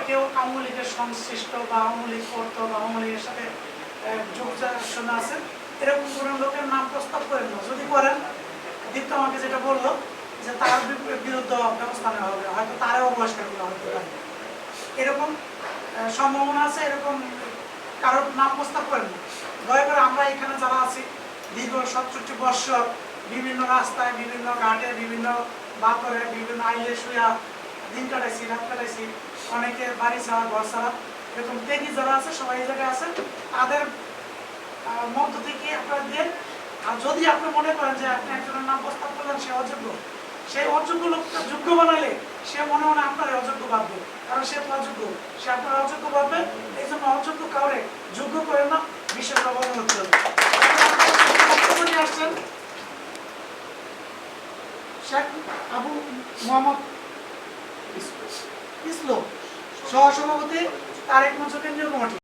কেউ আওয়ামী লীগের সংশ্লিষ্ট বা আওয়ামী লীগ করতো বা আওয়ামী লীগের সাথে যোগসাজন্য আছে এরকম কোনো লোকের নাম প্রস্তাব করেন না। যদি করেন, দীপ্ত আমাকে যেটা বললো যে তার বিরুদ্ধে ব্যবস্থা নেওয়া হবে, হয়তো তারাও বহিষ্কার করা হতে পারে, এরকম সম্ভাবনা আছে। এরকম কারোর নাম প্রস্তাব করেন না। দয়া করে আমরা এখানে যারা আছি দীর্ঘ 67 বৎসর বিভিন্ন রাস্তায়, বিভিন্ন ঘাটে, বিভিন্ন বাতরে, বিভিন্ন আইলে শুয়া দিন কাটাইছি, রাত কাটাইছি, অনেকে বাড়ি ছাড়া, ঘর ছাড়া, এরকম ত্যাগী যারা আছে সবাই এই জায়গায় আছে, তাদের মধ্য থেকে আপনারা দিয়ে। আর যদি আপনি মনে করেন যে আপনি একজনের নাম প্রস্তাব করলেন সে অযোগ্য, সেই অযোগ্য লোকটা যোগ্য বানালে সে মনে মনে আপনার অযোগ্য ভাববে, কারণ সে তো অযোগ্য, সে আপনার অযোগ্য ভাববে। এই জন্য অযোগ্য কাউরে যোগ্য করেন না, বিশেষ ব্যবহার হচ্ছে। বক্তব্য নিয়ে আসছেন শেখ আবু মোহাম্মদ ইসলো, সহসভাপতি তারেক মঞ্চ কেন্দ্রীয় কমিটি।